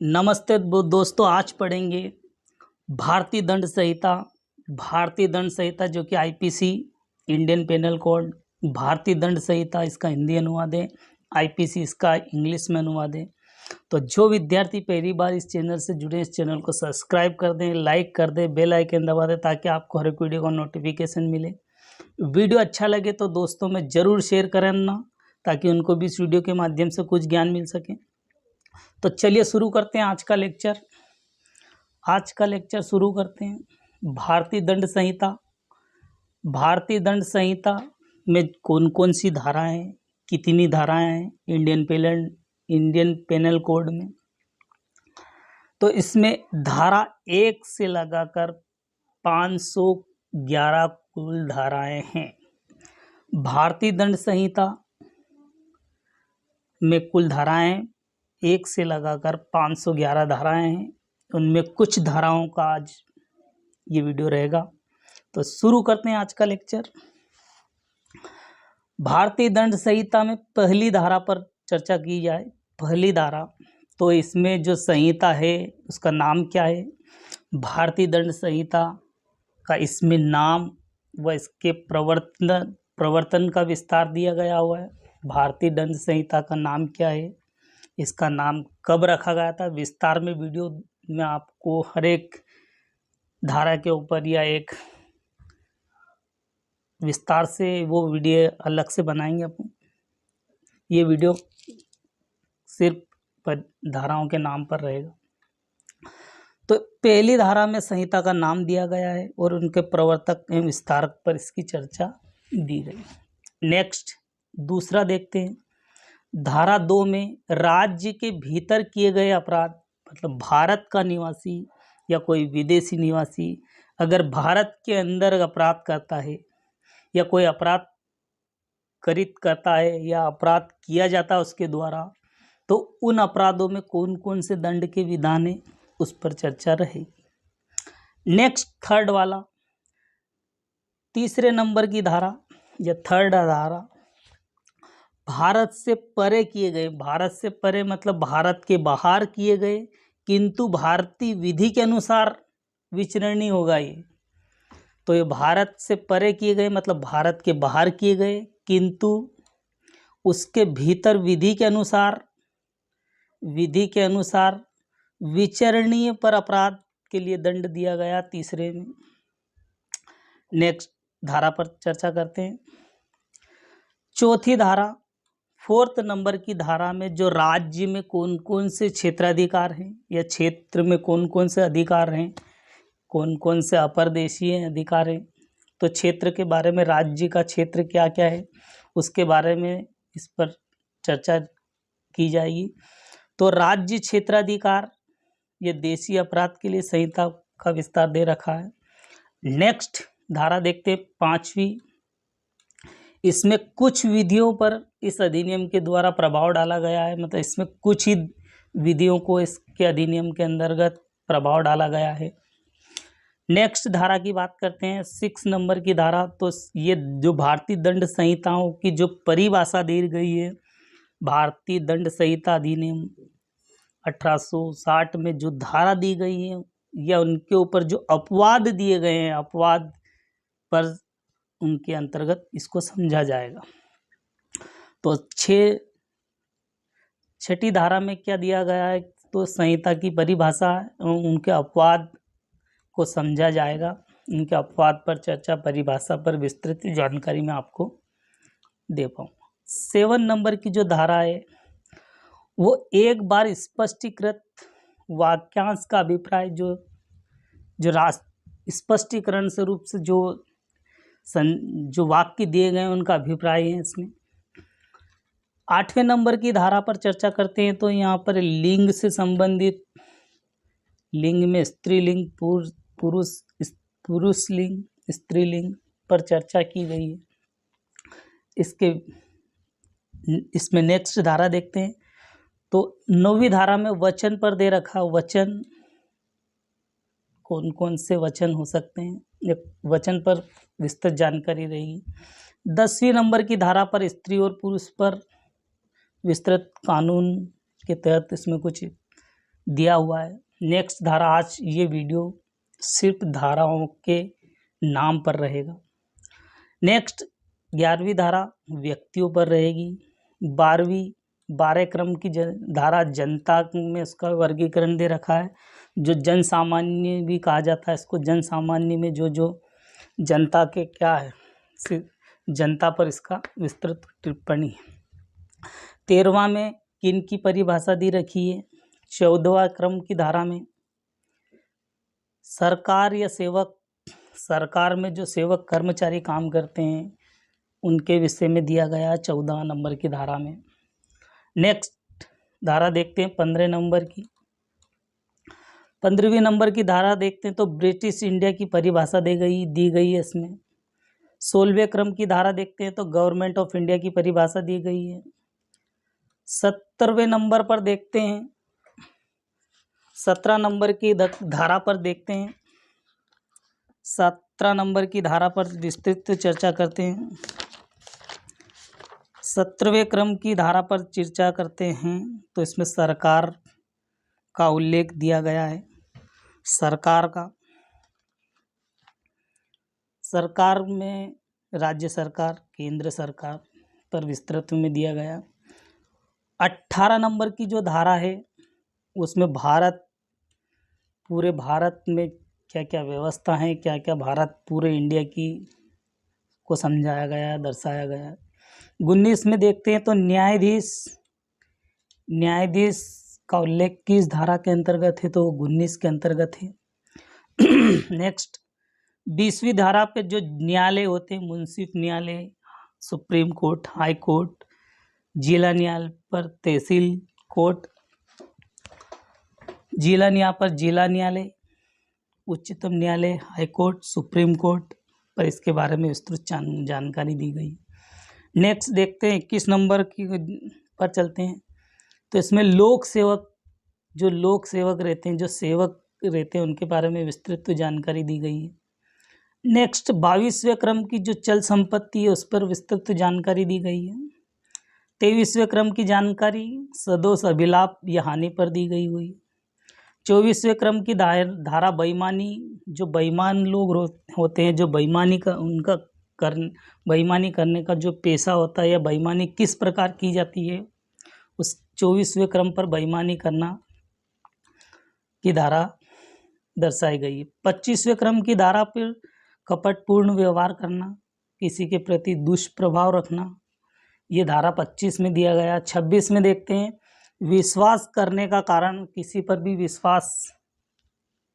नमस्ते दोस्तों, आज पढ़ेंगे भारतीय दंड संहिता। भारतीय दंड संहिता जो कि आईपीसी इंडियन पेनल कोड, भारतीय दंड संहिता इसका हिंदी अनुवाद है, आईपीसी इसका इंग्लिश में अनुवाद है। तो जो विद्यार्थी पहली बार इस चैनल से जुड़े, इस चैनल को सब्सक्राइब कर दें, लाइक कर दें, बेल आइकन दबा दें ताकि आपको हर एक वीडियो का नोटिफिकेशन मिले। वीडियो अच्छा लगे तो दोस्तों में ज़रूर शेयर करना ताकि उनको भी इस वीडियो के माध्यम से कुछ ज्ञान मिल सके। तो चलिए शुरू करते हैं आज का लेक्चर। शुरू करते हैं। भारतीय दंड संहिता। भारतीय दंड संहिता में कौन कौन सी धाराएं हैं, कितनी धाराएं हैं इंडियन पेनल कोड में। तो इसमें धारा 1 से लगाकर 511 कुल धाराएं हैं। भारतीय दंड संहिता में कुल धाराएं 1 से लगाकर 511 धाराएं हैं। उनमें कुछ धाराओं का आज ये वीडियो रहेगा। तो शुरू करते हैं आज का लेक्चर। भारतीय दंड संहिता में पहली धारा पर चर्चा की जाए। पहली धारा, तो इसमें जो संहिता है उसका नाम क्या है। भारतीय दंड संहिता का इसमें नाम व इसके प्रवर्तन का विस्तार दिया गया हुआ है। भारतीय दंड संहिता का नाम क्या है, इसका नाम कब रखा गया था, विस्तार में वीडियो में आपको हर एक धारा के ऊपर या एक विस्तार से वो वीडियो अलग से बनाएंगे अपन। ये वीडियो सिर्फ धाराओं के नाम पर रहेगा। तो पहली धारा में संहिता का नाम दिया गया है और उनके प्रवर्तक एवं विस्तारक पर इसकी चर्चा दी गई। नेक्स्ट दूसरा देखते हैं। धारा 2 में राज्य के भीतर किए गए अपराध, मतलब भारत का निवासी या कोई विदेशी निवासी अगर भारत के अंदर अपराध करता है या कोई अपराध करित करता है या अपराध किया जाता है उसके द्वारा, तो उन अपराधों में कौन कौन से दंड के विधान है उस पर चर्चा रहेगी। नेक्स्ट थर्ड वाला, तीसरे नंबर की धारा या थर्ड धारा, भारत से परे किए गए। भारत से परे मतलब भारत के बाहर किए गए किंतु भारतीय विधि के अनुसार विचरणीय होगा ये। तो ये भारत से परे किए गए मतलब भारत के बाहर किए गए किंतु उसके भीतर विधि के अनुसार विचरणीय पर अपराध के लिए दंड दिया गया तीसरे में। नेक्स्ट धारा पर चर्चा करते हैं। चौथी धारा, फोर्थ नंबर की धारा में जो राज्य में कौन कौन से क्षेत्राधिकार हैं या क्षेत्र में कौन कौन से अधिकार हैं, कौन कौन से अपरदेशीय अधिकार हैं, तो क्षेत्र के बारे में, राज्य का क्षेत्र क्या क्या है उसके बारे में इस पर चर्चा की जाएगी। तो राज्य क्षेत्राधिकार ये देशी अपराध के लिए संहिता का विस्तार दे रखा है। नेक्स्ट धारा देखते हैं, 5वीं। इसमें कुछ विधियों पर इस अधिनियम के द्वारा प्रभाव डाला गया है, मतलब इसमें कुछ ही विधियों को इसके अधिनियम के अंतर्गत प्रभाव डाला गया है। नेक्स्ट धारा की बात करते हैं, 6 नंबर की धारा। तो ये जो भारतीय दंड संहिताओं की जो परिभाषा दी गई है, भारतीय दंड संहिता अधिनियम 1860 में जो धारा दी गई है या उनके ऊपर जो अपवाद दिए गए हैं, अपवाद पर उनके अंतर्गत इसको समझा जाएगा। तो छठी धारा में क्या दिया गया है, तो संहिता की परिभाषा एवं उनके अपवाद को समझा जाएगा। उनके अपवाद पर चर्चा, परिभाषा पर विस्तृत जानकारी मैं आपको दे पाऊंगा। 7 नंबर की जो धारा है वो एक बार स्पष्टीकृत वाक्यांश का अभिप्राय, जो स्पष्टीकरण स्वरूप से जो वाक्य दिए गए हैं उनका अभिप्राय है इसमें। 8वें नंबर की धारा पर चर्चा करते हैं। तो यहाँ पर लिंग से संबंधित, लिंग में स्त्रीलिंग, पुरुष लिंग, स्त्रीलिंग पर चर्चा की गई है। इसमें नेक्स्ट धारा देखते हैं। तो 9वीं धारा में वचन पर दे रखा, वचन कौन कौन से वचन हो सकते हैं, वचन पर विस्तृत जानकारी रहेगी। 10वीं नंबर की धारा पर स्त्री और पुरुष पर विस्तृत कानून के तहत इसमें कुछ दिया हुआ है। नेक्स्ट धारा, आज ये वीडियो सिर्फ धाराओं के नाम पर रहेगा। नेक्स्ट 11वीं धारा व्यक्तियों पर रहेगी। 12 क्रम की धारा जनता में इसका वर्गीकरण दे रखा है, जो जन सामान्य भी कहा जाता है इसको। जन सामान्य में जो जो जनता के क्या है, जनता पर इसका विस्तृत टिप्पणी है। 13वां में किन की परिभाषा दी रखी है। 14वां क्रम की धारा में सरकार या सेवक, सरकार में जो सेवक कर्मचारी काम करते हैं उनके विषय में दिया गया 14 नंबर की धारा में। नेक्स्ट धारा देखते हैं 15 नंबर की। 15वीं नंबर की धारा देखते हैं तो ब्रिटिश इंडिया की परिभाषा दी गई है इसमें। 16वें क्रम की धारा देखते हैं तो गवर्नमेंट ऑफ इंडिया की परिभाषा दी गई है। 17वें नंबर पर देखते हैं, 17 नंबर की धारा पर देखते हैं, 17 नंबर की धारा पर विस्तृत चर्चा करते हैं। 17वें क्रम की धारा पर चर्चा करते हैं तो इसमें सरकार का उल्लेख दिया गया है। सरकार का, सरकार में राज्य सरकार, केंद्र सरकार पर विस्तृत में दिया गया। 18 नंबर की जो धारा है उसमें भारत, पूरे भारत में क्या क्या व्यवस्था है, क्या क्या भारत पूरे इंडिया की को समझाया गया, दर्शाया गया। 19 में देखते हैं तो न्यायाधीश का उल्लेख किस धारा के अंतर्गत है, तो 19 के अंतर्गत है। नेक्स्ट 20वीं धारा पे जो न्यायालय होते हैं, मुंसिफ न्यायालय, सुप्रीम कोर्ट, हाई कोर्ट, जिला न्यायालय पर तहसील कोर्ट, जिला न्याय पर जिला न्यायालय, उच्चतम न्यायालय, हाई कोर्ट, सुप्रीम कोर्ट पर इसके बारे में विस्तृत जानकारी दी गई। नेक्स्ट देखते हैं 21 नंबर की पर चलते हैं तो इसमें लोक सेवक, जो लोक सेवक रहते हैं, जो सेवक रहते हैं उनके बारे में विस्तृत जानकारी दी गई है। नेक्स्ट 22वें क्रम की जो चल संपत्ति है उस पर विस्तृत जानकारी दी गई है। 23वें क्रम की जानकारी सदोष, अभिलाप या हानि पर दी गई हुई। 24वें क्रम की धारा बेईमानी, जो बेईमान लोग होते हैं, जो बेईमानी का उनका बेईमानी करने का जो पेशा होता है या बेईमानी किस प्रकार की जाती है, उस 24वें क्रम पर बेईमानी करना की धारा दर्शाई गई है। 25वें क्रम की धारा पर कपटपूर्ण व्यवहार करना, किसी के प्रति दुष्प्रभाव रखना, ये धारा 25 में दिया गया। 26 में देखते हैं विश्वास करने का कारण, किसी पर भी विश्वास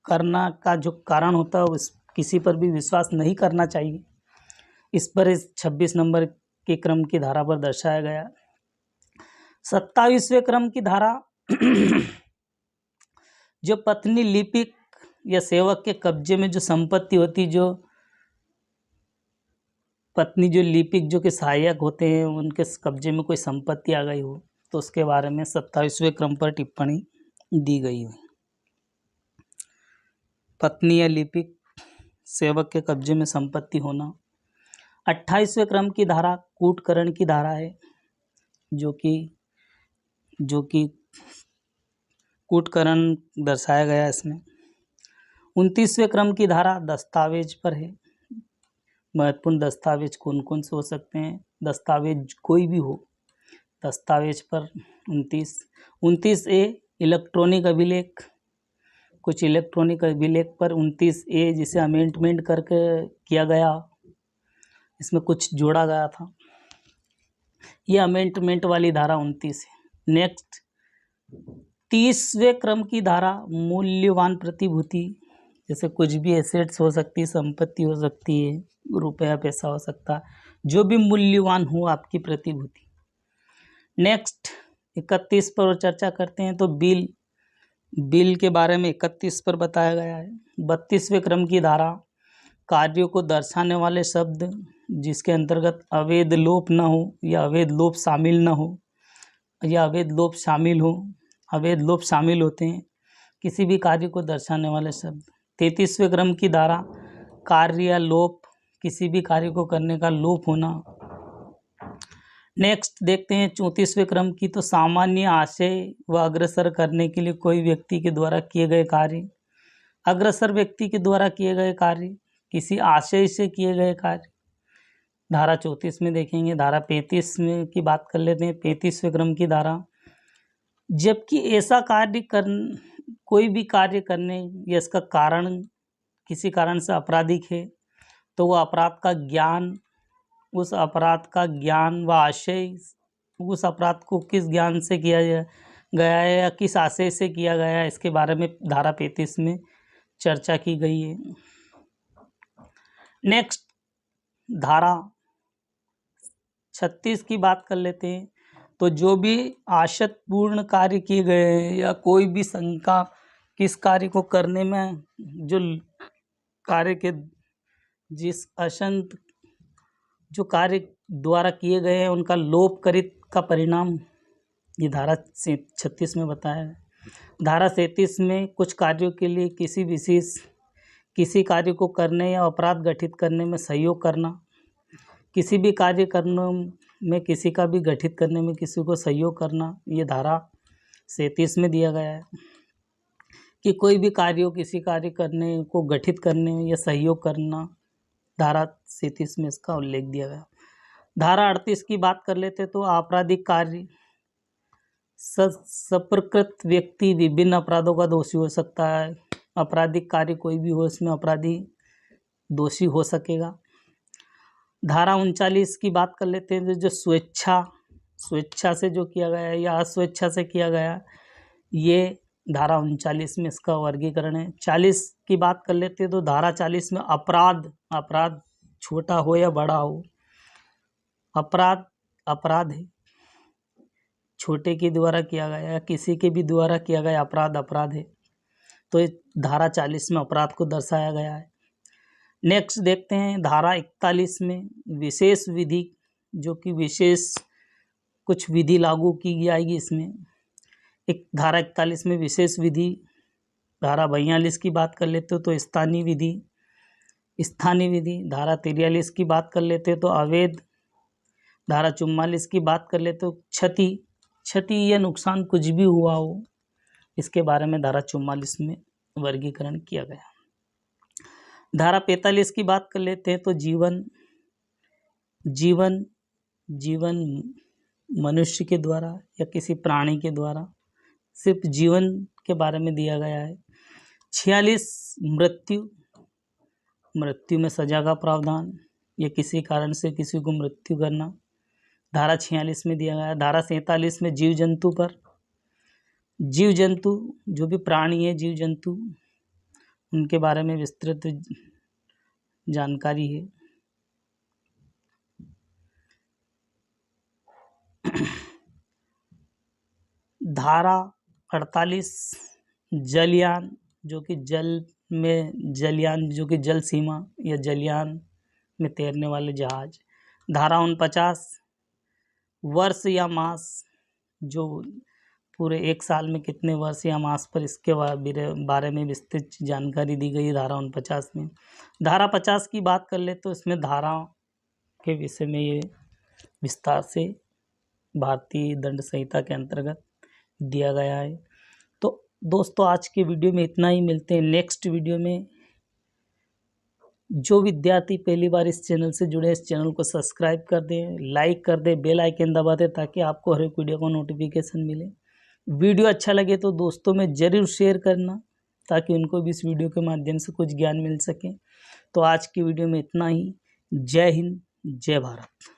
करना का जो कारण होता है उस किसी पर भी विश्वास नहीं करना चाहिए, इस पर इस 26 नंबर के क्रम की धारा पर दर्शाया गया। 27वें क्रम की धारा जो पत्नी लिपिक या सेवक के कब्जे में जो संपत्ति होती, जो पत्नी जो लिपिक जो के सहायक होते हैं उनके कब्जे में कोई संपत्ति आ गई हो तो उसके बारे में 27वें क्रम पर टिप्पणी दी गई है। पत्नी या लिपिक सेवक के कब्जे में संपत्ति होना। 28वें क्रम की धारा कूटकरण की धारा है, जो कि कूटकरण दर्शाया गया इसमें। 29वें क्रम की धारा दस्तावेज पर है। महत्वपूर्ण दस्तावेज कौन कौन से हो सकते हैं, दस्तावेज कोई भी हो, दस्तावेज पर 29A इलेक्ट्रॉनिक अभिलेख, कुछ इलेक्ट्रॉनिक अभिलेख पर 29A जिसे अमेंडमेंट करके किया गया, इसमें कुछ जोड़ा गया था, ये अमेंडमेंट वाली धारा 29 है। नेक्स्ट 30वें क्रम की धारा मूल्यवान प्रतिभूति, जैसे कुछ भी एसेट्स हो सकती है, संपत्ति हो सकती है, रुपया पैसा हो सकता है, जो भी मूल्यवान हो आपकी प्रतिभूति। नेक्स्ट 31 पर चर्चा करते हैं तो बिल के बारे में 31 पर बताया गया है। 32वें क्रम की धारा कार्यों को दर्शाने वाले शब्द जिसके अंतर्गत अवैध लोप न हो या अवैध लोप शामिल न हो या अवैध लोप शामिल हो, अवैध लोप शामिल होते हैं किसी भी कार्य को दर्शाने वाले शब्द। 33वें क्रम की धारा कार्य या लोप, किसी भी कार्य को करने का लोप होना। नेक्स्ट देखते हैं 34वें क्रम की। तो सामान्य आशय व अग्रसर करने के लिए कोई व्यक्ति के द्वारा किए गए कार्य, अग्रसर व्यक्ति के द्वारा किए गए कार्य, किसी आशय से किए गए कार्य, धारा 34 में देखेंगे। धारा 35 में की बात कर लेते हैं, 35वें क्रम की धारा। जबकि ऐसा कार्य कोई भी कार्य करने या इसका कारण किसी कारण से आपराधिक है, तो वह अपराध का ज्ञान, उस अपराध का ज्ञान व आशय, उस अपराध को किस ज्ञान से किया गया है या किस आशय से किया गया है, इसके बारे में धारा 35 में चर्चा की गई है। नेक्स्ट धारा 36 की बात कर लेते हैं। तो जो भी आशयपूर्ण कार्य किए गए हैं या कोई भी शंका किस कार्य को करने में, जो कार्य के जिस असंत जो कार्य द्वारा किए गए हैं उनका लोप करित का परिणाम, ये धारा 36 में बताया है। धारा 37 में कुछ कार्यों के लिए किसी विशेष किसी कार्य को करने या अपराध गठित करने में सहयोग करना, किसी भी कार्य करने में किसी का भी गठित करने में किसी को सहयोग करना, ये धारा 37 में दिया गया है कि कोई भी कार्य किसी कार्य करने को गठित करने में या सहयोग करना, धारा 37 में इसका उल्लेख दिया गया। धारा 38 की बात कर लेते तो आपराधिक कार्य, सप्रकृत व्यक्ति विभिन्न अपराधों का दोषी हो सकता है। आपराधिक कार्य कोई भी हो, इसमें अपराधी दोषी हो सकेगा। धारा 39 की बात कर लेते हैं, जो स्वेच्छा से जो किया गया है या अस्वेच्छा से किया गया, ये धारा 39 में इसका वर्गीकरण है। 40 की बात कर लेते हैं तो धारा 40 में अपराध छोटा हो या बड़ा हो, अपराध है, छोटे के द्वारा किया गया या किसी के भी द्वारा किया गया अपराध है, तो इस धारा 40 में अपराध को दर्शाया गया है। नेक्स्ट देखते हैं धारा 41 में विशेष विधि, जो कि विशेष कुछ विधि लागू की जाएगी इसमें। एक धारा 41 में विशेष विधि। धारा 42 की बात कर लेते हो तो स्थानीय विधि। धारा 43 की बात कर लेते हो तो अवैध। धारा 44 की बात कर लेते हो क्षति या नुकसान कुछ भी हुआ हो, इसके बारे में धारा 44 में वर्गीकरण किया गया। धारा 45 की बात कर लेते हैं तो जीवन मनुष्य के द्वारा या किसी प्राणी के द्वारा, सिर्फ जीवन के बारे में दिया गया है। 46 मृत्यु में सजा का प्रावधान या किसी कारण से किसी को मृत्यु करना, धारा 46 में दिया गया है। धारा 47 में जीव जंतु जो भी प्राणी है, जीव जंतु, उनके बारे में विस्तृत जानकारी है। धारा 48 जलयान, जो कि जल सीमा या जलयान में तैरने वाले जहाज। धारा 49 वर्ष या मास, जो पूरे एक साल में कितने वर्ष या मास पर, इसके बारे में विस्तृत जानकारी दी गई धारा 49 में। धारा 50 की बात कर ले तो इसमें धारा के विषय में ये विस्तार से भारतीय दंड संहिता के अंतर्गत दिया गया है। तो दोस्तों आज के वीडियो में इतना ही। मिलते हैं नेक्स्ट वीडियो में। जो विद्यार्थी पहली बार इस चैनल से जुड़े, इस चैनल को सब्सक्राइब कर दें, लाइक कर दें, बेल आइकन दबा दें, ताकि आपको हर एक वीडियो का नोटिफिकेशन मिले। वीडियो अच्छा लगे तो दोस्तों में ज़रूर शेयर करना, ताकि उनको भी इस वीडियो के माध्यम से कुछ ज्ञान मिल सके। तो आज की वीडियो में इतना ही। जय हिंद, जय भारत।